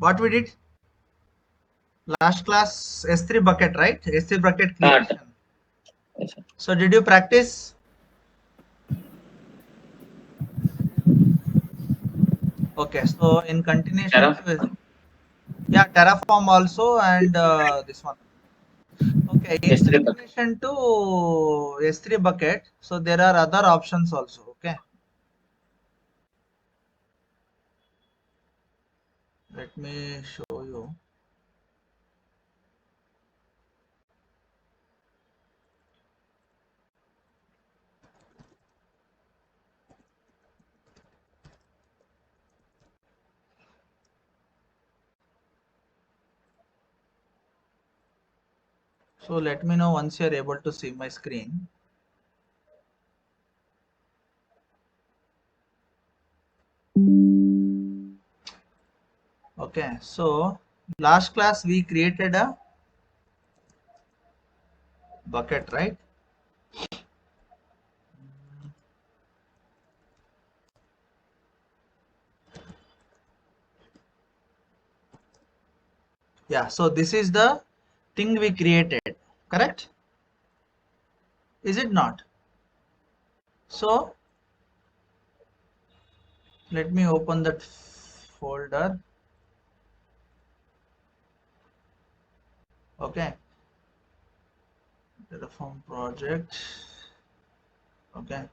What we did last class, S3 bucket, right? S3 bucket creation. Yes, sir. So did you practice? Okay, so in continuation to, yeah, Terraform also, and this one. Okay, in Yesterday, but continuation to S3 bucket, so there are other options also. Okay, let me show you. So let me know once you are able to see my screen. Okay, so last class we created a bucket, right? Yeah, so this is the thing we created, correct? Is it not? So let me open that folder. Okay, Terraform project. Okay,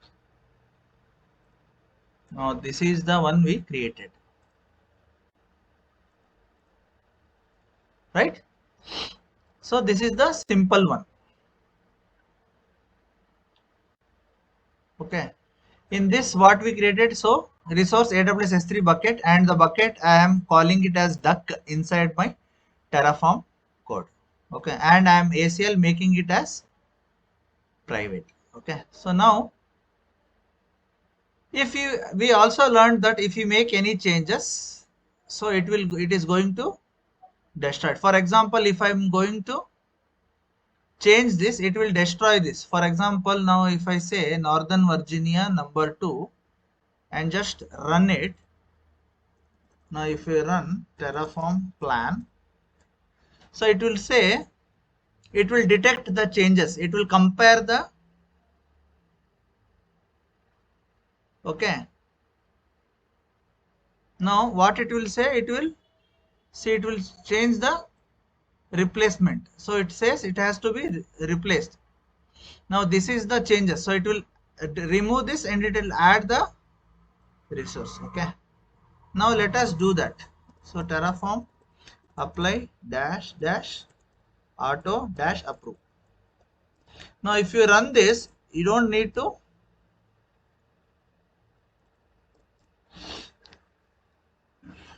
now this is the one we created, right? So this is the simple one. Okay, in this what we created, so resource AWS S3 bucket, and the bucket I am calling it as duck inside my Terraform code. Okay, and I am ACL making it as private. Okay, so now if you, we also learned that if you make any changes, so it is going to destroy it. For example, if I'm going to change this, it will destroy this. For example, now if I say Northern Virginia number 2 and just run it. Now if we run Terraform plan, so it will say, it will detect the changes, it will compare the, okay, now what it will say, it will see, it will change the replacement, so it says it has to be replaced. Now this is the changes, so it will remove this and it will add the resource. Okay, now let us do that. So Terraform apply dash dash auto dash approve. Now if you run this, you don't need to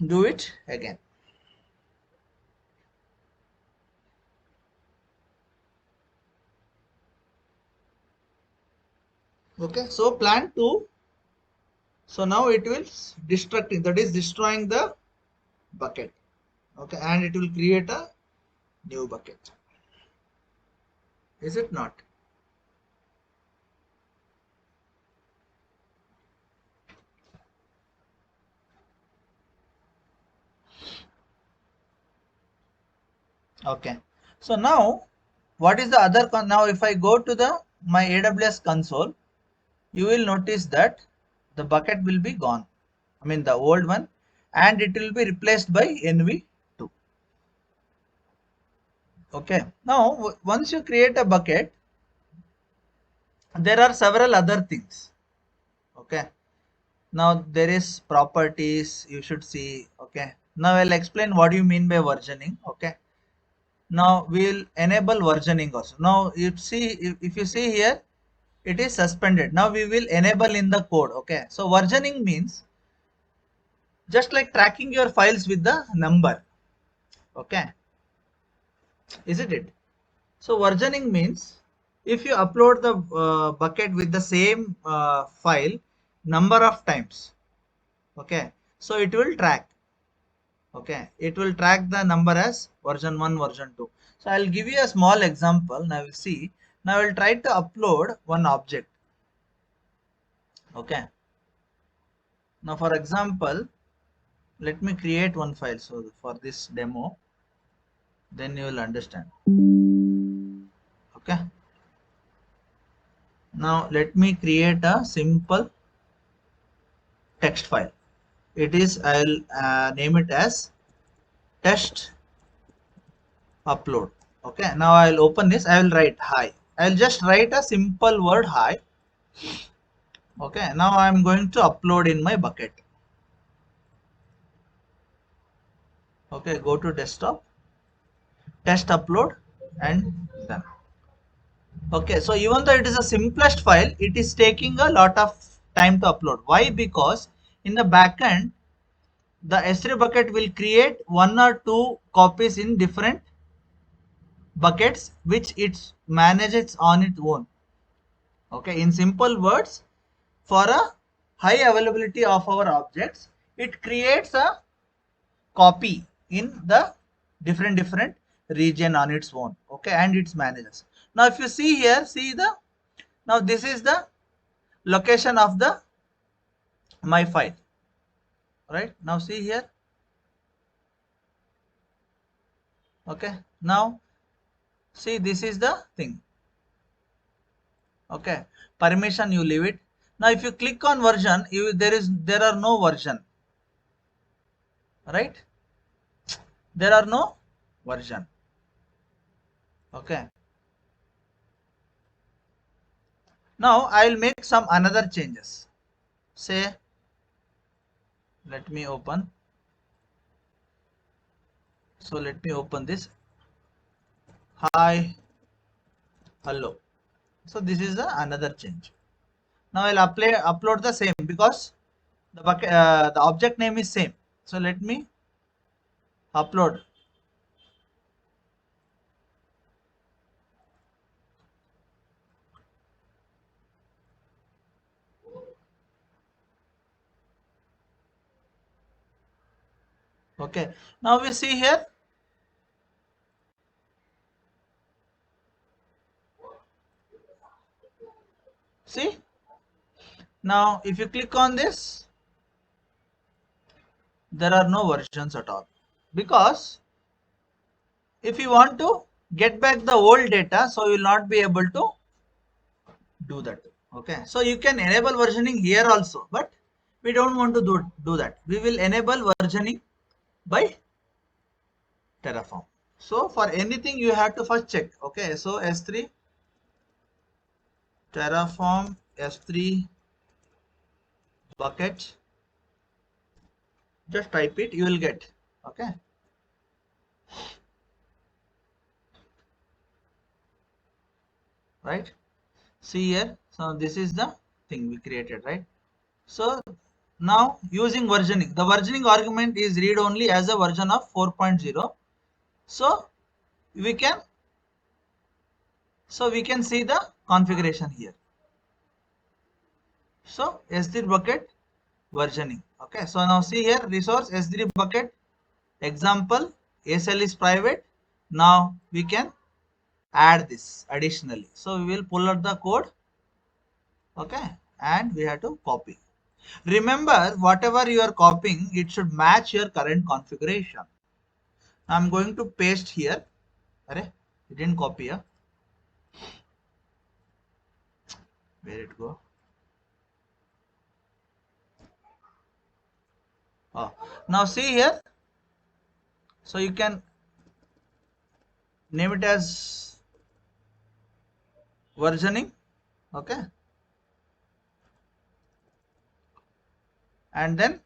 do it again. Okay, so plan 2, so now it will destructing, that is destroying the bucket. Okay, and it will create a new bucket. Is it not? Okay, so now what is the other now if I go to the my AWS console, you will notice that the bucket will be gone, I mean the old one, and it will be replaced by NV2. Okay, now once you create a bucket, there are several other things. Okay, now there is properties you should see. Okay, now I'll explain what you mean by versioning. Okay, now we'll enable versioning also. Now you see, if you see here, it is suspended. Now we will enable in the code. Okay, so versioning means just like tracking your files with the number. Okay, isn't it? So versioning means if you upload the bucket with the same file number of times, okay, so it will track. Okay, it will track the number as version 1, version 2. So I'll give you a small example. Now we'll see. Now I will try to upload one object. Okay, now for example, let me create one file so for this demo, then you will understand. Okay, now let me create a simple text file. It is, I'll name it as test upload. Okay, now I'll open this. I will write hi. I'll just write a simple word hi. Okay, now I'm going to upload in my bucket. Okay, go to desktop, test upload, and done. Okay, so even though it is a simplest file, it is taking a lot of time to upload. Why? Because in the backend, the S3 bucket will create one or two copies in different buckets, which it manages on its own. Okay, in simple words, for a high availability of our objects, it creates a copy in the different region on its own. Okay, and its manages. Now if you see here, see the, now this is the location of the my file, right? Now see here. Okay, now see, this is the thing. Okay, permission you leave it. Now if you click on version, there are no version, right? There are no version. Okay, now I will make some another changes. Say, let me open. So let me open this. Hi, hello. So this is the another change. Now I'll upload the same because the bucket, the object name is same. So let me upload. Okay, now we see here. See, now if you click on this, there are no versions at all, because if you want to get back the old data, so you will not be able to do that. Okay, so you can enable versioning here also, but we don't want to do that. We will enable versioning by Terraform. So for anything you have to first check. Okay, so S3 Terraform S3 bucket, just type it, you will get. Okay, right? See here, so this is the thing we created, right? So now using versioning, the versioning argument is read only as a version of 4.0. So we can, see the configuration here. So S3 bucket versioning. Okay, so now see here, resource S3 bucket example, ASL is private. Now we can add this additionally. So we will pull out the code. Okay, and we have to copy. Remember, whatever you are copying, it should match your current configuration. I'm going to paste here. Array, it didn't copy here. Where it go? Oh, now see here. So you can name it as versioning. Okay, and then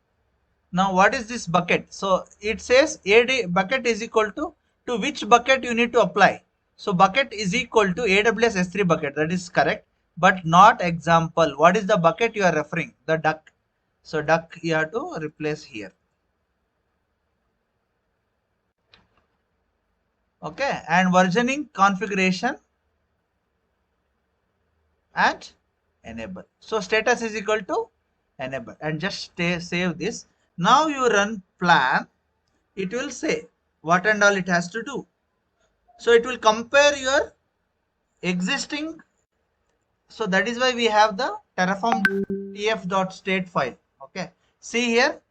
now what is this bucket? So it says AD bucket is equal to which bucket you need to apply. So bucket is equal to AWS S3 bucket. That is correct, but not example. What is the bucket you are referring? The duck. So duck you have to replace here. Okay, and versioning configuration and enable. So status is equal to enable, and just save this. Now you run plan. It will say what and all it has to do. So it will compare your existing. So that is why we have the Terraform tf.state file. Okay, see here.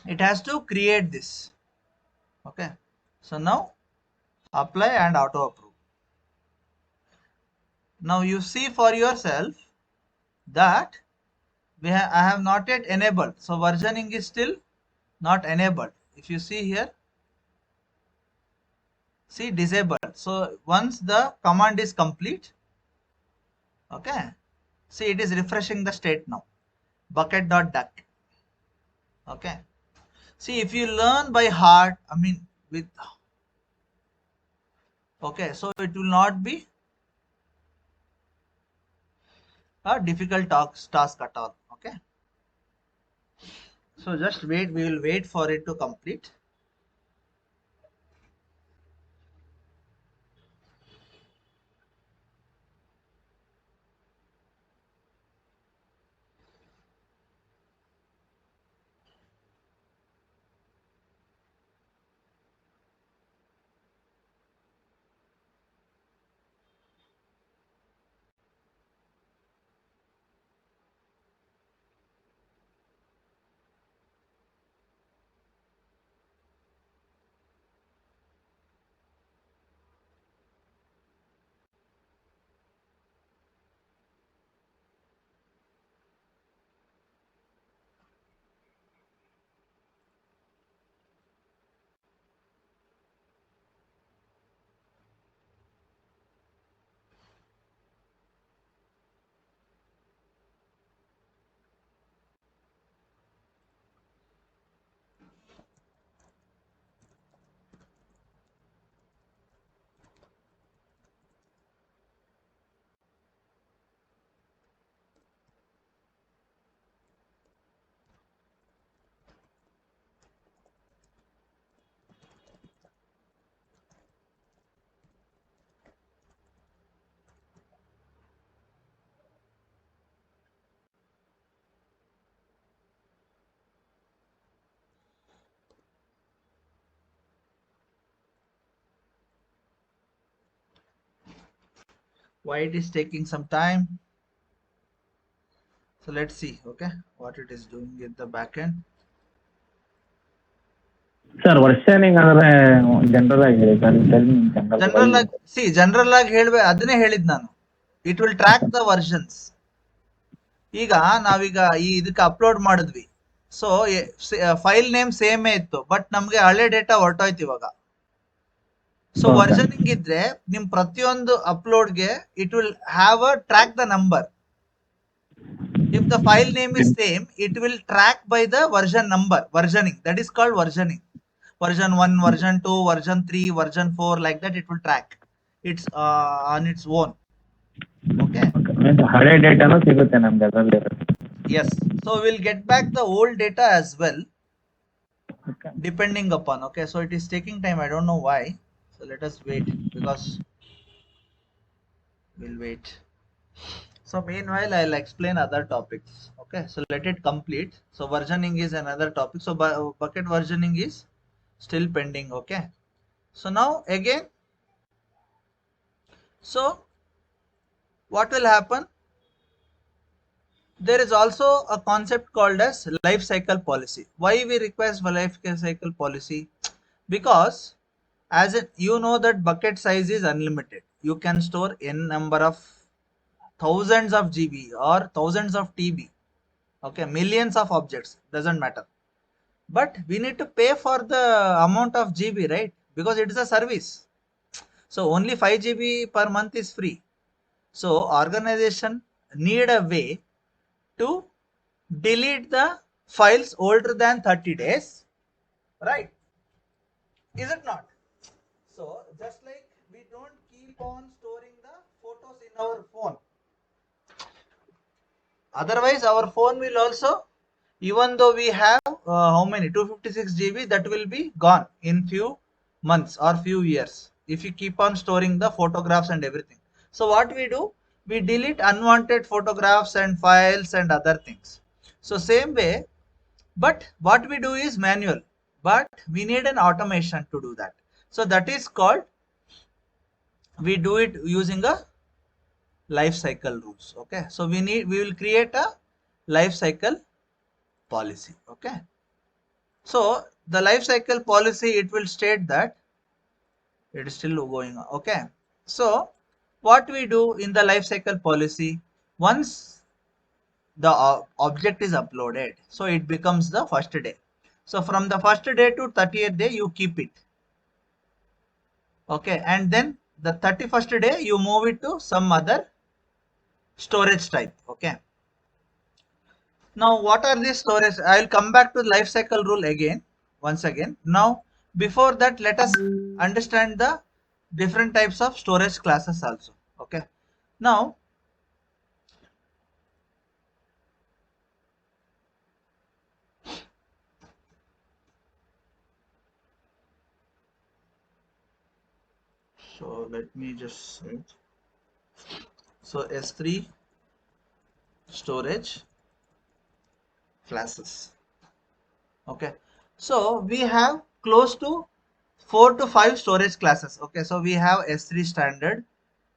it has to create this. Okay, so now apply and auto approve. Now you see for yourself that I have not yet enabled, so versioning is still not enabled. If you see here, see disabled. So once the command is complete, okay, see it is refreshing the state now, bucket.duck. Okay, see if you learn by heart, I mean with, okay, so it will not be a difficult task at all. Okay, so just wait, we will wait for it to complete. Why it is taking some time? So let's see, okay, what it is doing at the back end. Sir, ವರ್ಷನಿಂಗ್ ಅಂದ್ರೆ general ಆಗಿ ಹೇಳಿ sir. General ಆಗಿ C general ಆಗಿ ಹೇಳ್ಬೇ ಅದನ್ನೇ ಹೇಳಿದ್ ನಾನು. It will track the versions. ಈಗ ನಾವೀಗ ಈ ಇದಕ್ಕೆ ಅಪ್ಲೋಡ್ ಮಾಡಿದ್ವಿ, ಸೊ ಫೈಲ್ ನೇಮ್ ಸೇಮೇ ಇತ್ತು, ಬಟ್ ನಮ್ಗೆ ಹಳೆ ಡೇಟಾ ಹೊರಟೋಯ್ತು ಇವಾಗ. ಸೊ ವರ್ಷನಿಂಗ್ ಇದ್ರೆ ನಿಮ್ ಪ್ರತಿಯೊಂದು ಅಪ್ಲೋಡ್ಗೆ it will have a track the number. If the file name is same, it will track by the version number, versioning. That is called versioning. Version 1, version 2, version 3, version 4, like that it will track. It's on its own. Okay. ಹಳೆ ಡೇಟಾನು ಸಿಗುತ್ತೆ ನಮ್ಗೆ ಅದರಲ್ಲಿ. Yes. So we'll get back the old data as well, depending upon. Okay. So it is taking time. I don't know why. So let us wait, because we'll wait. So meanwhile, I'll explain other topics. Okay, so let it complete. So versioning is another topic. So bucket versioning is still pending. Okay, so now again, so what will happen? There is also a concept called as life cycle policy. Why we request a life cycle policy? Because as it, you know that bucket size is unlimited. You can store n number of thousands of GB or thousands of TB. Okay, millions of objects, doesn't matter, but we need to pay for the amount of GB, right? Because it is a service. So only 5 GB per month is free. So organization need a way to delete the files older than 30 days, right? Is it not? So just like we don't keep on storing the photos in our phone, otherwise our phone will also, even though we have how many 256 GB, that will be gone in few months or few years if you keep on storing the photographs and everything. So what we do, we delete unwanted photographs and files and other things. So same way, but what we do is manual, but we need an automation to do that. So that is called, we do it using a life cycle rules. Okay, so we will create a life cycle policy. Okay, So the life cycle policy, it will state that it is still going on. Okay. So what we do in the life cycle policy, once the object is uploaded, so it becomes the first day. So from the first day to 30th day, you keep it. Okay. And then the 31st day, you move it to some other storage type. Okay. Now, what are these storage? I will come back to life cycle rule again, once again. Now, before that, let us understand the different types of storage classes also. Okay. Now, so let me just say it. So S3 storage classes. Okay. So we have close to 4 to 5 storage classes. Okay. So we have S3 standard,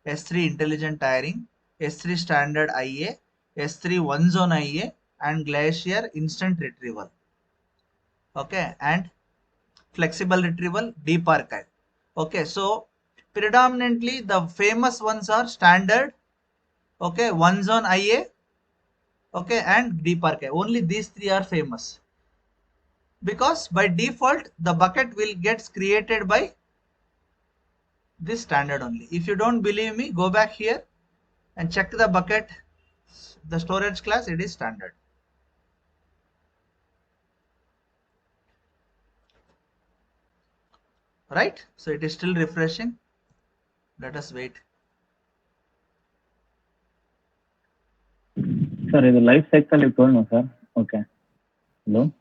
S3 intelligent tiering, S3 standard IA, S3 one zone IA, and glacier instant retrieval. Okay. And flexible retrieval, deep archive. Okay. So predominantly the famous ones are standard, okay, one zone IA, okay, and deep archive. Only these three are famous, because by default the bucket will get created by this standard only. If you don't believe me, go back here and check the bucket, the storage class, it is standard. Right? So it is still refreshing. Let us wait. Sir, the life cycle you told me, sir. Okay. Hello?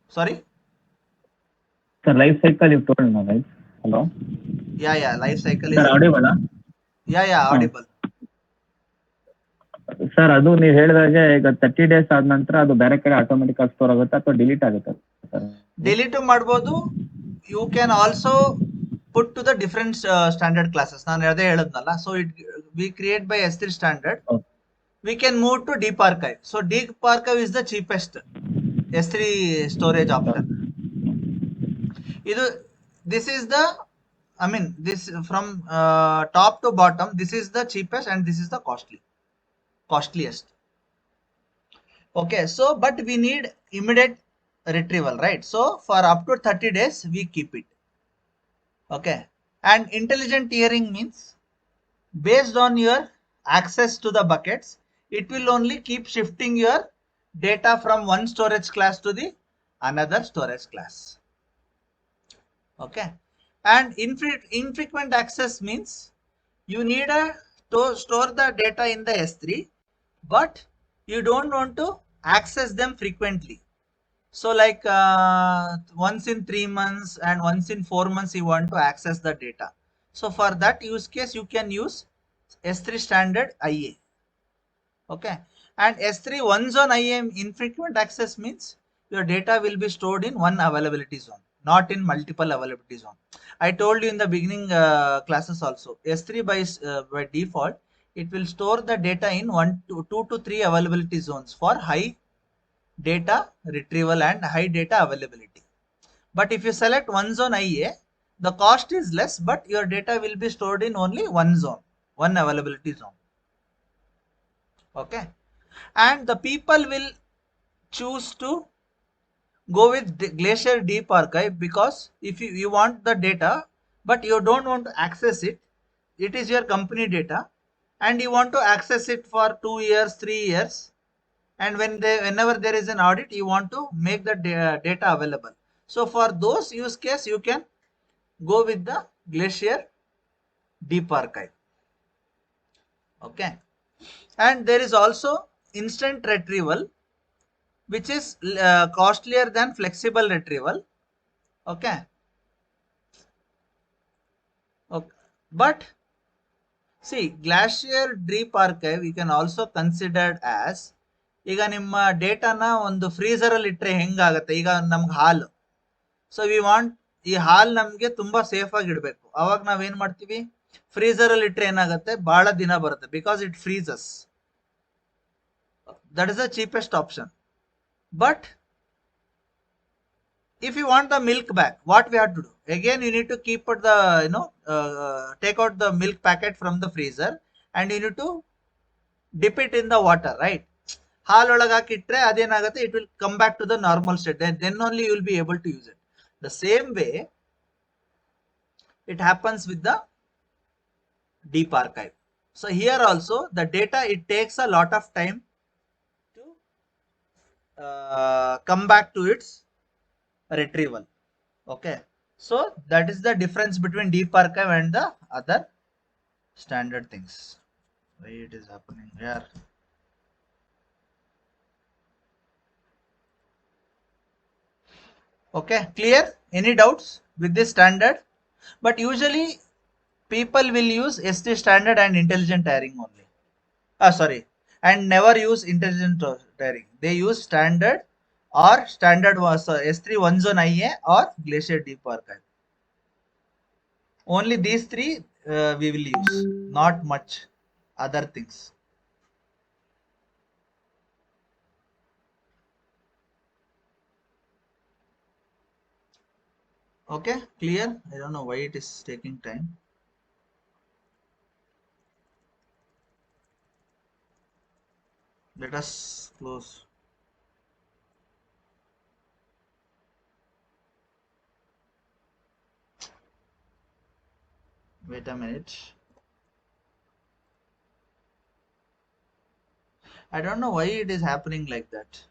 Sorry? Sir, life cycle you told me, right? Hello? Yeah, life cycle is Sir, audible? yeah, audible. Sir ಅದು ನೀವು ಹೇಳಿದಾಗೆ ಈಗ 30 days ಆದ ನಂತರ ಅದು ಬೇರೆ ಕಡೆ automatic ಆಗಿ ಸ್ಟೋರ್ ಆಗುತ್ತೆ ಅಥವಾ ಡಿಲೀಟ್ ಆಗುತ್ತೆ ಸರ್? ಡಿಲೀಟ್ ಮಾಡ್ಬೋದು. You can also put to the different standard classes. ನಾನು ಅದೇ ಹೇಳದ್ನಲ್ಲ. So it we create by S3 standard. We can move to deep archive. So deep archive is the cheapest S3 storage option. This is the, I mean, this from top to bottom, this is the cheapest and this is the costliest. Okay, so but we need immediate retrieval, right? So for up to 30 days we keep it. Okay. And intelligent tiering means based on your access to the buckets, it will only keep shifting your data from one storage class to the another storage class. Okay. And infrequent access means you need to store the data in the S3, but you don't want to access them frequently. So like once in 3 months and once in 4 months you want to access the data. So for that use case you can use S3 standard IA. Okay. And S3 one zone IA infrequent access means your data will be stored in one availability zone, not in multiple availability zone. I told you in the beginning classes also, S3 by default it will store the data in 2 to 3 availability zones for high data retrieval and high data availability. But if you select one zone IA, the cost is less, but your data will be stored in only one zone, one availability zone. Okay. And the people will choose to go with glacier deep archive, because if you want the data but you don't want to access it, it is your company data and you want to access it for 2 years 3 years, and whenever there is an audit you want to make the data available. So for those use case you can go with the glacier deep archive. Okay. And there is also instant retrieval, which is costlier than flexible retrieval. Okay. Okay. But see, glacier deep archive you can also consider as, ಈಗ ನಿಮ್ಮ ಡೇಟಾನ ಒಂದು freezer ಅಲ್ಲಿ ಇಟ್ಟರೆ ಹೆಂಗಾಗತ್ತೆ, ಈಗ ನಮ್ಗೆ ಹಾಲು, so we want ಈ ಹಾಲ್ ನಮ್ಗೆ ತುಂಬಾ ಸೇಫ್ ಆಗಿ ಇಡಬೇಕು, ಅವಾಗ ನಾವ್ ಏನ್ ಮಾಡ್ತೀವಿ, ಫ್ರೀಸರ್ ಅಲ್ಲಿ ಇಟ್ಟರೆ ಏನಾಗುತ್ತೆ, ಬಹಳ ದಿನ ಬರುತ್ತೆ, because it freezes. That is the cheapest option. But if you want the milk back, what we have to do? Again, you need to keep the, take out the milk packet from the freezer and you need to dip it in the water, right? ಹಾಲೊಳಗೆ ಹಾಕಿಟ್ರೆ ಅದೇನಾಗುತ್ತೆ, it will come back to the normal state. Then only you will be able to use it. The same way it happens with the deep archive. So here also the data, it takes a lot of time to come back to its retrieval. Okay, so that is the difference between deep archive and the other standard things. Why it is happening here? Okay, clear? Any doubts with this standard? But usually people will use ST standard and intelligent tiering only. Sorry, and never use intelligent tiering. They use standard or standard was S3 one zone IA or glacier deep archive. Only these three we will use, not much other things. Okay, clear? I don't know why it is taking time. Let us close. Wait a minute. I don't know why it is happening like that.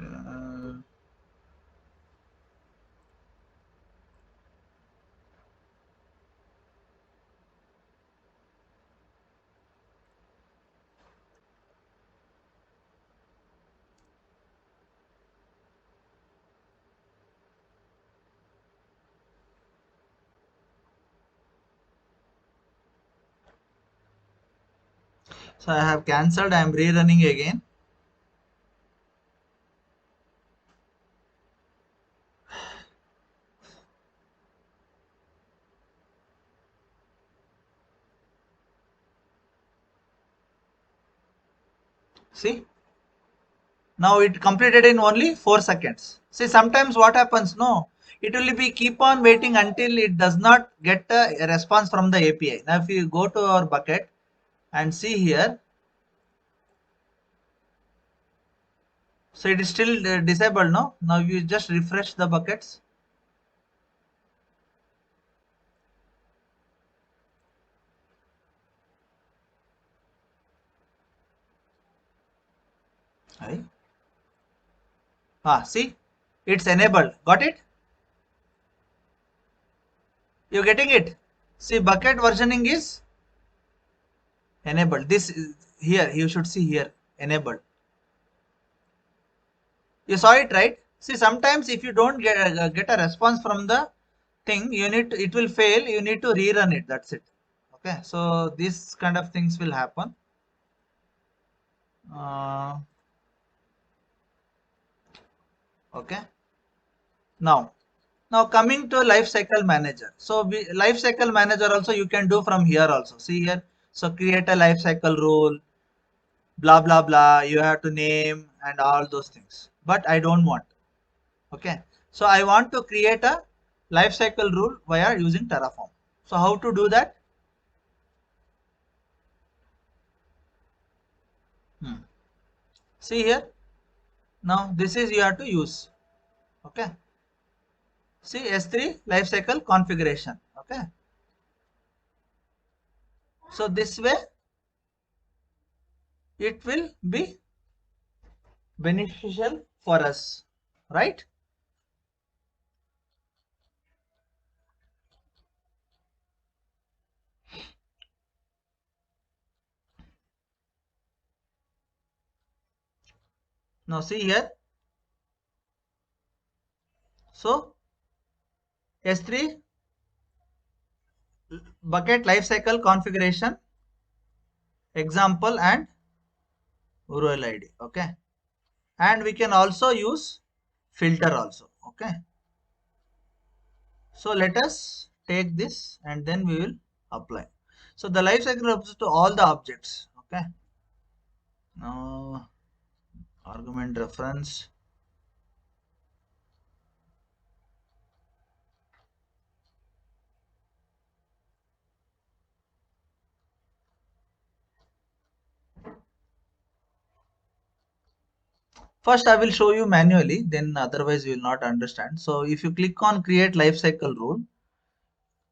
Uh, so I have cancelled. I am rerunning again. See, now it completed in only 4 seconds. See, sometimes what happens, no, it will be keep on waiting until it does not get a response from the API. Now if you go to our bucket and see here, so it is still disabled, no? Now you just refresh the buckets. Right? See, it's enabled. Got it? You're getting it? See, bucket versioning is enabled. This is here, you should see here, enabled. You saw it, right? See, sometimes if you don't get a response from the thing, you need to, it will fail. You need to rerun it. That's it. Okay. So these kind of things will happen. Uh, okay. Now coming to lifecycle manager. So lifecycle manager also you can do from here also. See here. So create a lifecycle rule, blah blah blah. You have to name and all those things. But I don't want. Okay, so I want to create a lifecycle rule via using Terraform. So how to do that? See here, now this is you have to use. Okay, see S3 lifecycle configuration. Okay, so this way it will be beneficial for us, right? Now see here. So S3 bucket lifecycle configuration example and URL ID. Okay. And we can also use filter also. Okay. So let us take this and then we will apply. So the lifecycle applies to all the objects. Okay. Now argument reference. First I will show you manually, then otherwise you will not understand. So if you click on create lifecycle rule,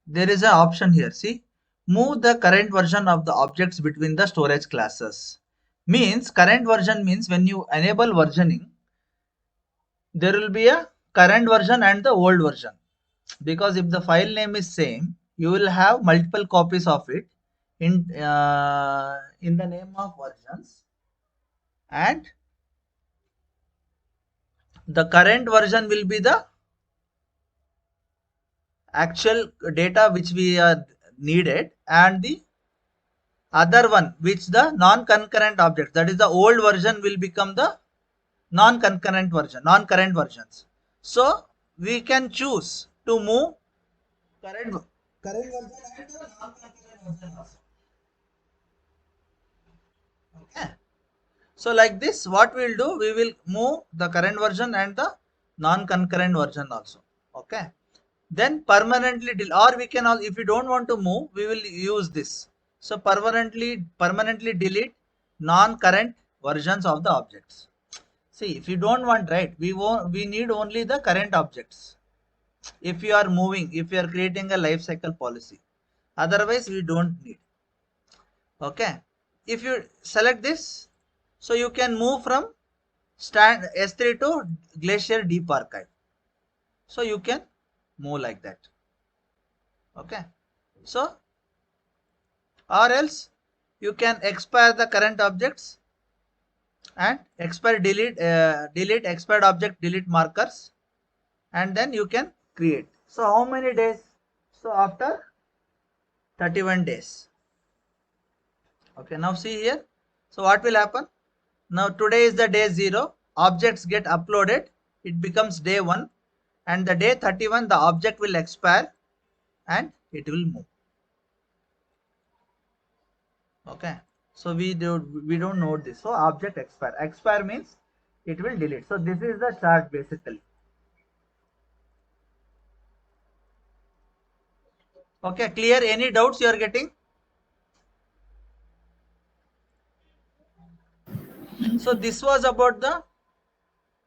there is an option here. See, move the current version of the objects between the storage classes. Means current version means when you enable versioning, there will be a current version and the old version. Because if the file name is same, you will have multiple copies of it in the name of versions, and the current version will be the actual data which we are needed, and the other one which the non-concurrent object, that is the old version, will become the non-current versions. So we can choose to move current version and the non-concurrent version also. Okay. So like this, what we'll do, we will move the current version and the non-concurrent version also. Okay. Then permanently or we can if we don't want to move, we will use this. So permanently delete non-current versions of the objects. See, if you don't want, right, we need only the current objects. If you are moving, if you are creating a life cycle policy, otherwise we don't need. Okay. If you select this, so you can move from stand S3 to Glacier Deep Archive. So you can move like that. Okay. So or else you can expire the current objects and expire delete expired object delete markers, and then you can create. So how many days? So after 31 days. Okay, now see here. So what will happen? Now today is the day 0, objects get uploaded, it becomes day 1, and the day 31 the object will expire and it will move. Okay, so we don't know this. So object expire means it will delete. So this is the chart basically. Okay, clear? Any doubts you are getting? So this was about the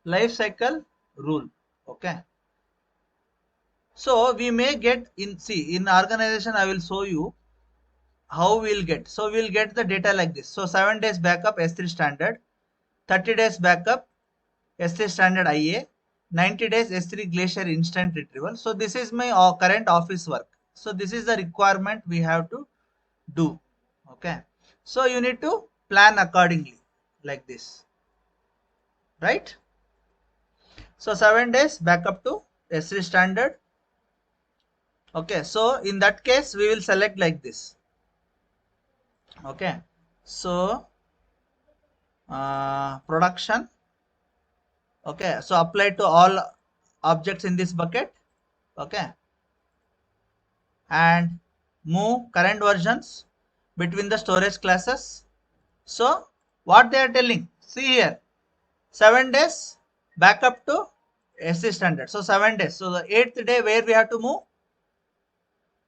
life cycle rule. Okay, so we may get in organization, I will show you how we'll get. So we'll get the data like this. So 7 days backup S3 standard, 30 days backup S3 standard IA, 90 days S3 Glacier instant retrieval. So this is my current office work. So this is the requirement we have to do. Okay. So you need to plan accordingly like this, right? So 7 days backup to S3 standard. Okay. So in that case, we will select like this. Okay. So production. Okay, so apply to all objects in this bucket. Okay, and move current versions between the storage classes. So what they are telling, see here, 7 days backup to SC standard. So 7 days. So the 8th day where we have to move,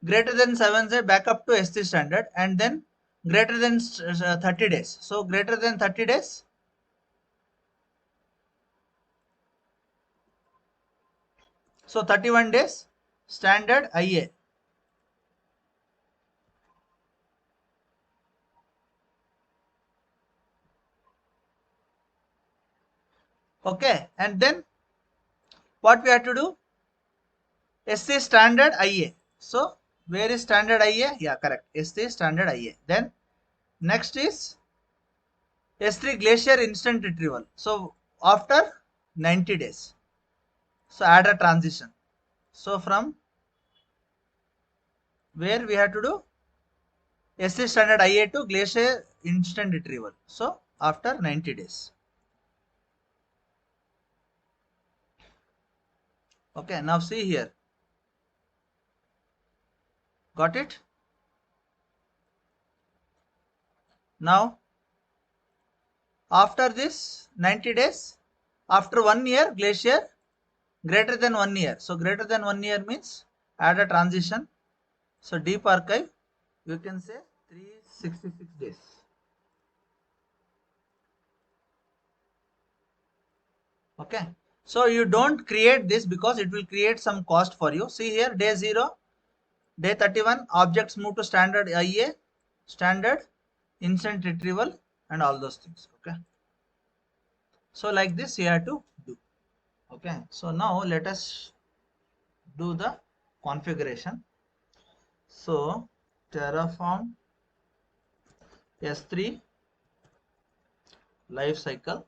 greater than 7 days backup to SC standard, and then greater than 30 days. So greater than 30 days. So 31 days standard IA. Okay, and then what we have to do? SC standard IA. So where is standard IA? Yeah, correct. SC standard IA. Then next is S3 Glacier instant retrieval. So after 90 days. So add a transition. So from where we have to do S3 standard IA to Glacier instant retrieval. So after 90 days. Okay, now see here. Got it? Now after this 90 days, after 1 year, Glacier greater than 1 year. So greater than 1 year means add a transition. So deep archive, you can say 366 days. Okay. So you don't create this because it will create some cost for you. See here, day 0, day 31, objects move to standard IA, standard, instant retrieval, and all those things. Okay. So like this, you have to do. Okay. So now let us do the configuration. So Terraform S3 Lifecycle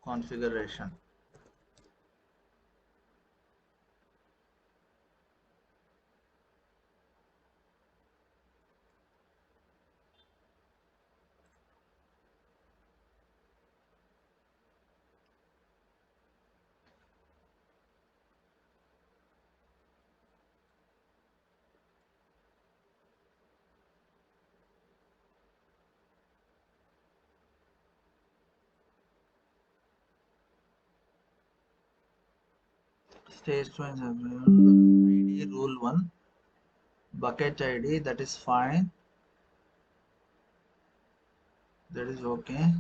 configuration. Stage change ID rule 1 bucket ID, that is fine, that is okay.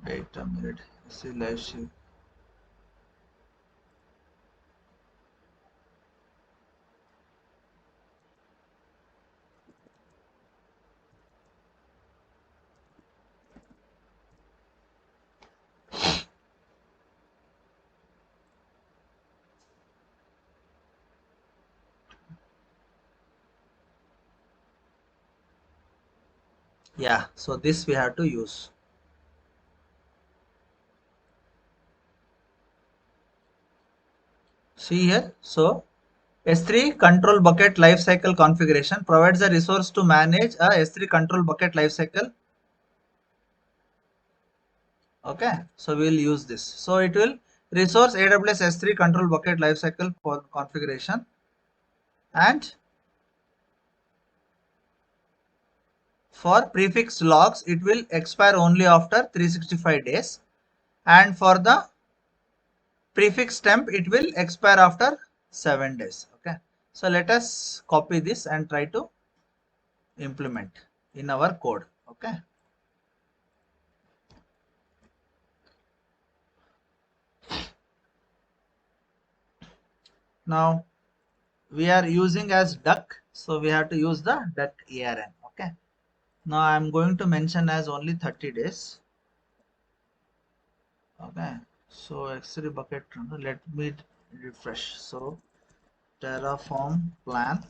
Wait a minute, see live sheet. Yeah, so this we have to use. See here, so S3 control bucket lifecycle configuration provides a resource to manage a S3 control bucket lifecycle. Okay, so we will use this. So it will resource AWS S3 control bucket lifecycle for configuration, and for prefix logs it will expire only after 365 days, and for the prefix temp it will expire after 7 days. Okay, so let us copy this and try to implement in our code. Okay, now we are using as duck, so we have to use the duck arn. Okay, now I am going to mention as only 30 days. Okay, so x3 bucket, let me refresh. So Terraform plan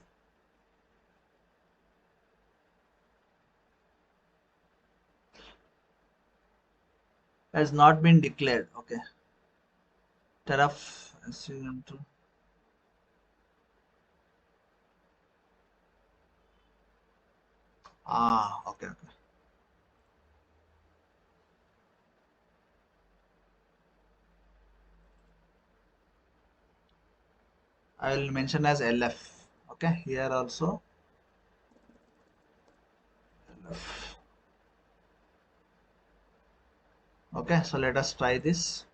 has not been declared. Okay, Terraform, okay, okay. I will mention as LF. Okay, here also LF. Okay, so let us try this.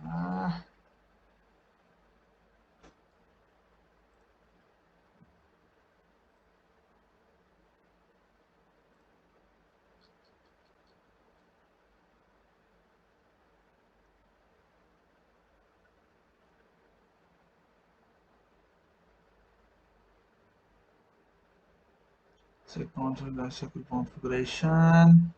Uh, so lifecycle configuration.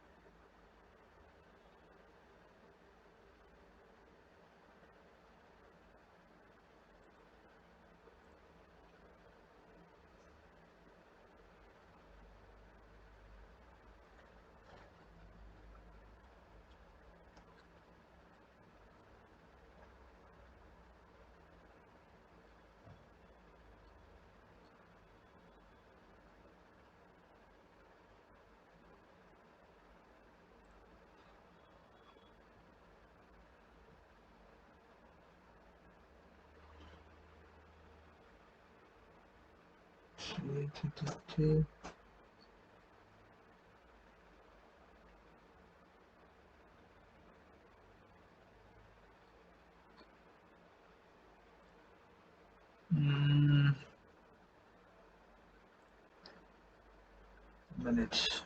Mm, minute.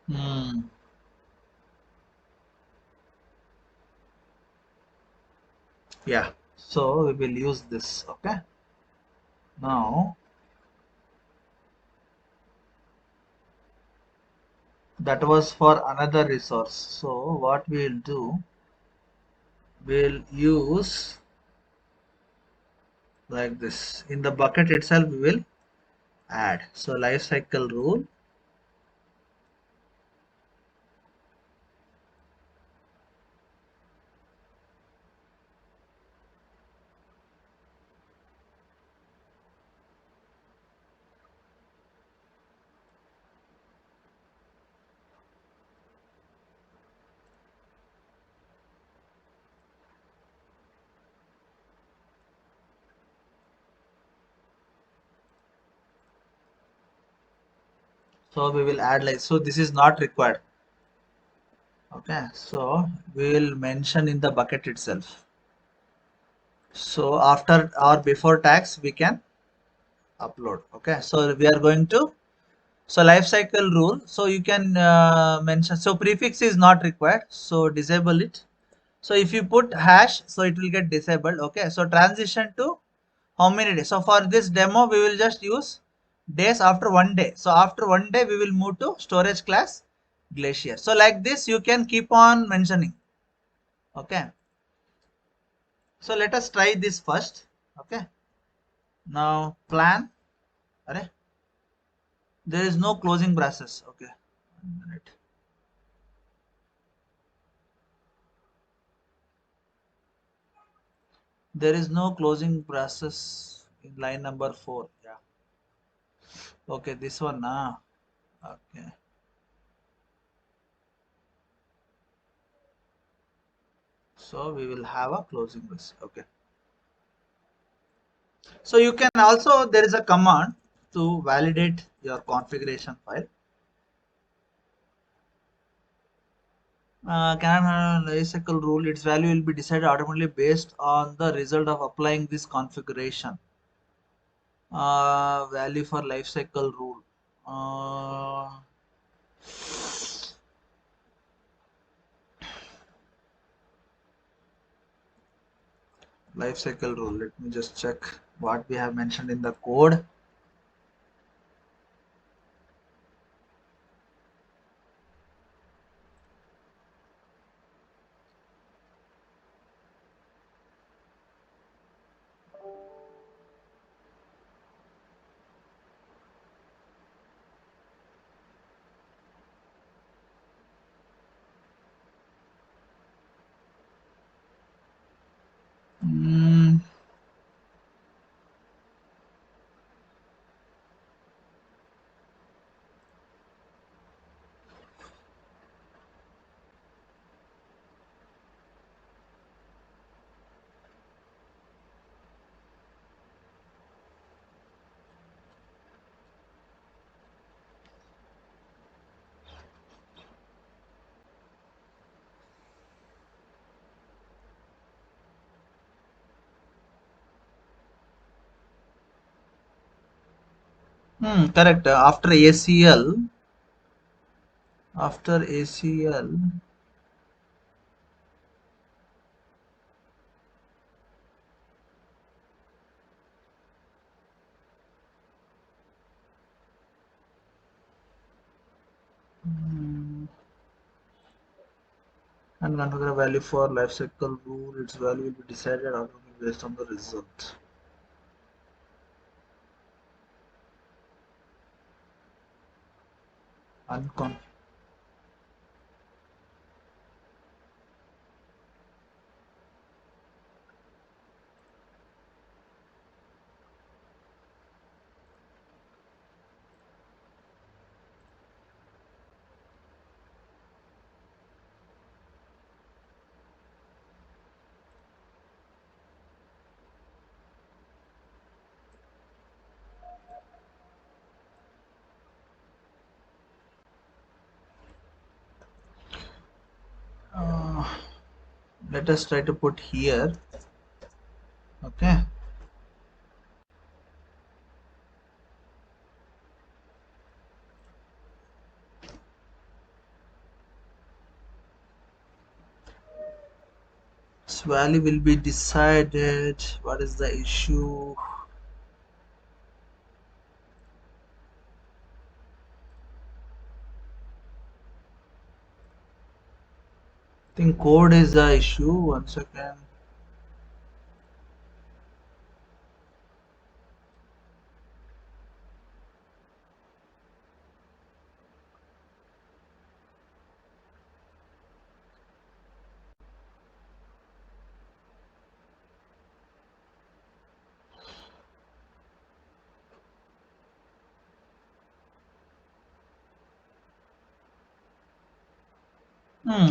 Hmm. Yeah. So we will use this. Okay. Now that was for another resource. So what we'll do, we'll use like this. In the bucket itself, we will add. So lifecycle rule. So we will add like so. This is not required. Okay. So we will mention in the bucket itself. So after or before tags, we can upload. Okay. So we are going to so life cycle rule. So you can mention. So prefix is not required. So disable it. So if you put hash, so it will get disabled. Okay. So transition to how many days? So for this demo, we will just use days after 1 day. So after 1 day, we will move to storage class glacier. So like this, you can keep on mentioning. Okay. So let us try this first. Okay. Now plan. Array. There is no closing braces. Okay. 1 minute. There is no closing braces in line number 4. Yeah. Okay. This one. Ah. Okay. So we will have a closing brace. Okay. So you can also, there is a command to validate your configuration file. Can lifecycle rule, its value will be decided automatically based on the result of applying this configuration. Value for lifecycle rule. Uh, Lifecycle rule. Let me just check what we have mentioned in the code. Mm, Correct. After ACL, and configure a value for lifecycle rule, its value will be decided automatically based on the result. Uncon let us try to put here. Okay. Its value will be decided. What is the issue? I think code is the issue. One second.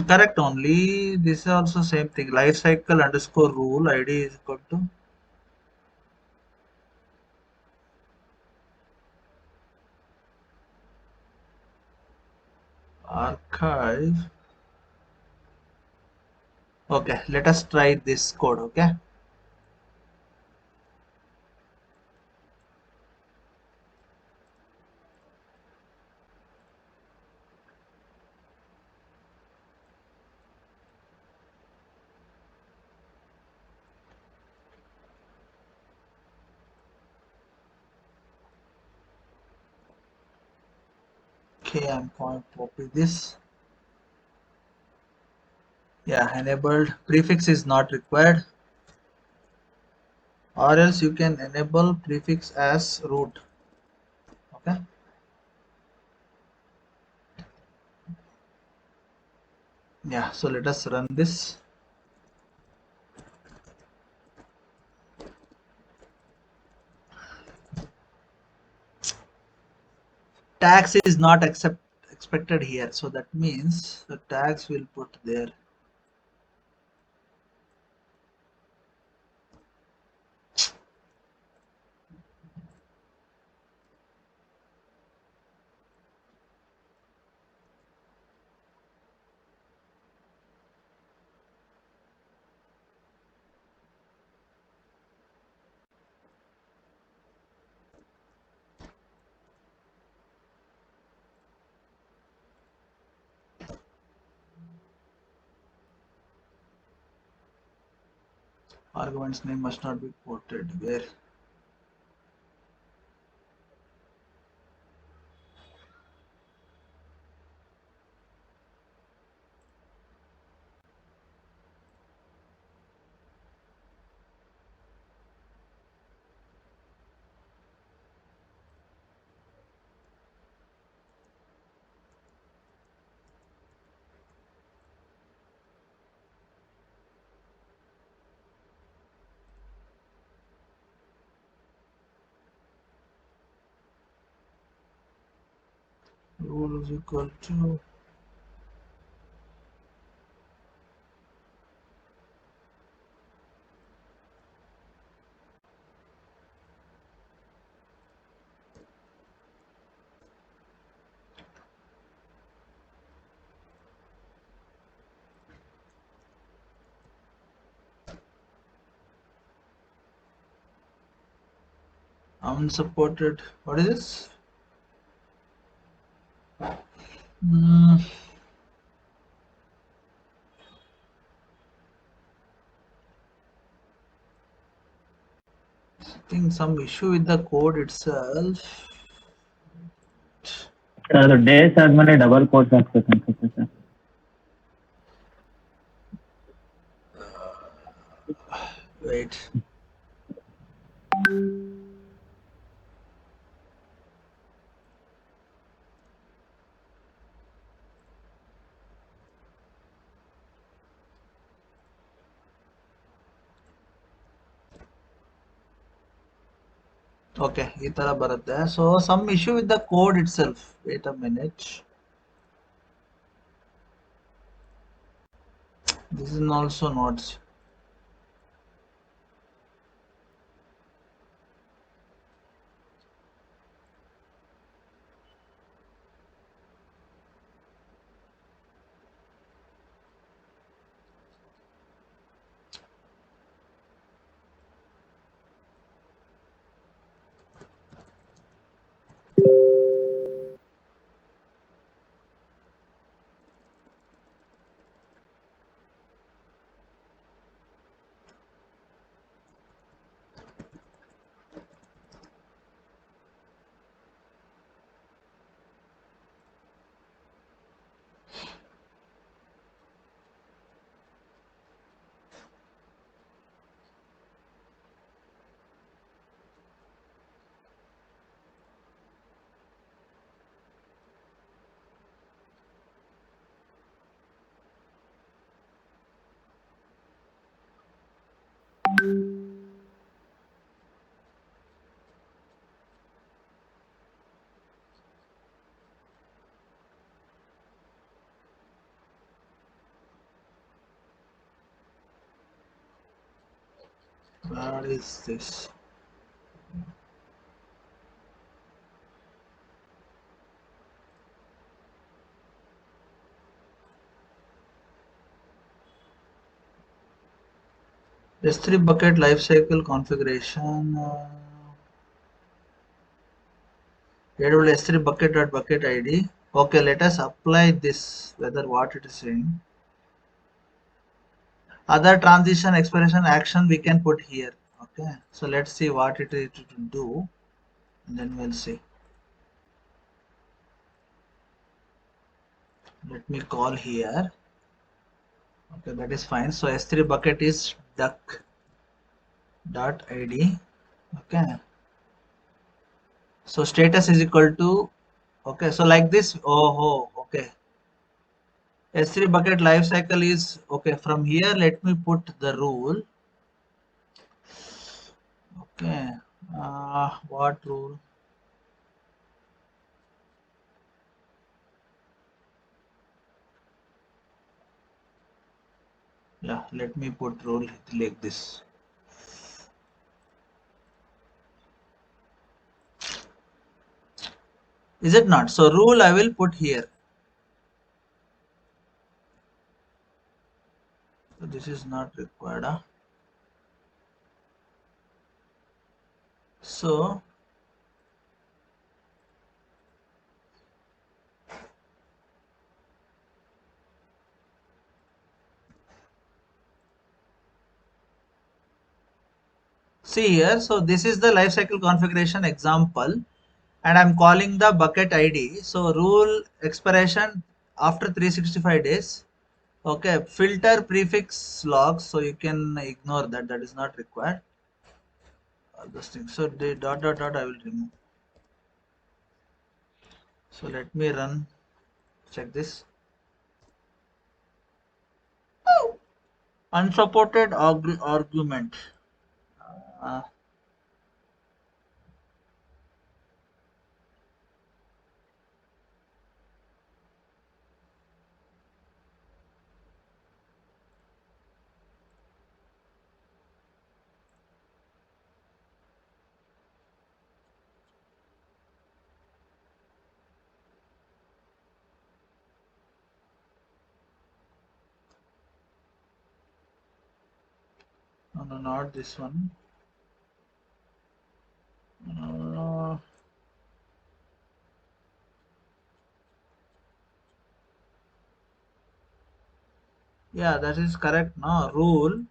Correct only. This is also same thing. Lifecycle underscore rule ID is equal to archive. Okay, let us try this code. Okay. Okay, I'm going to copy this. Yeah, enabled prefix is not required, or else you can enable prefix as root. Okay. Yeah, so let us run this. Tax is not expected here, so that means the tax will put there. Argument's name must not be ported where. Rule is equal to. Unsupported. What is this? Hmm, I think some issue with the code itself. Sir ಅದು days ಆದ್ಮೇಲೆ double course ಹಾಕ್ಬೇಕು ಅನ್ಸುತ್ತೆ sir. Wait. Okay, ಈ ತರ ಬರುತ್ತೆ. So some issue with the code itself. Wait a minute. This is also not. What is this? S3 bucket lifecycle configuration. AWS S3 bucket ID. Okay, let us apply this, whether what it is saying. Other transition expression action we can put here. Okay, so let's see what it is to do, and then we'll see. Let me call here. Okay, that is fine. So S3 bucket is duck dot id. Okay, so status is equal to, okay, so like this. Oh, okay. S3 bucket lifecycle is okay. From here, let me put the rule. Okay, what rule? Yeah, let me put rule like this. Is it not? So rule I will put here. So this is not required. Huh? So see here. So this is the lifecycle configuration example, and I'm calling the bucket ID. So rule expiration after 365 days. Okay, filter prefix logs. So you can ignore that. That is not required. All those things. So the dot dot dot I will remove. So let me run. Check this. Unsupported argument. Uh, no, not this one. Uh, yeah, that is correct. No rule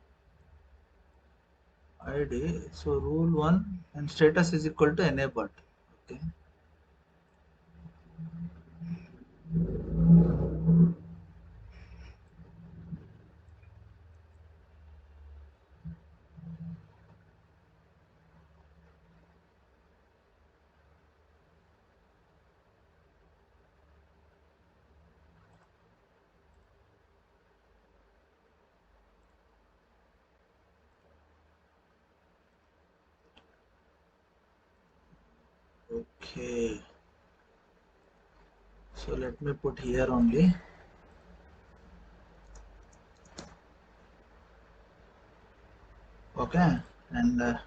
ID. So rule one and status is equal to enabled. Okay. Okay. So let me put here only. Okay. And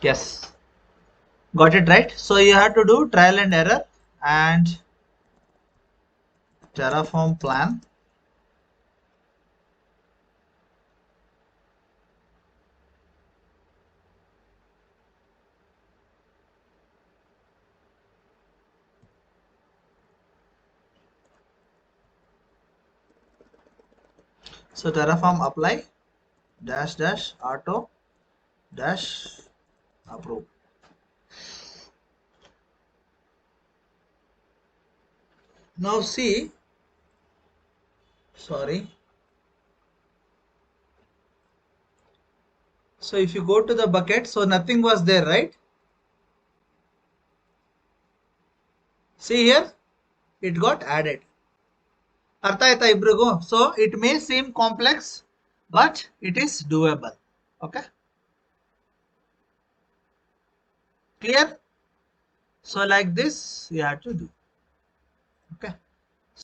yes, got it right. So you have to do trial and error and Terraform plan. So Terraform apply dash dash auto dash approve. Now see, sorry. So if you go to the bucket, so nothing was there, right? See here, it got added. ಅರ್ಥ ಆಯ್ತಾ ಇಬ್ರಿಗೂ? So it may seem complex, but it is doable. Okay, clear? So like this you have to do. Okay.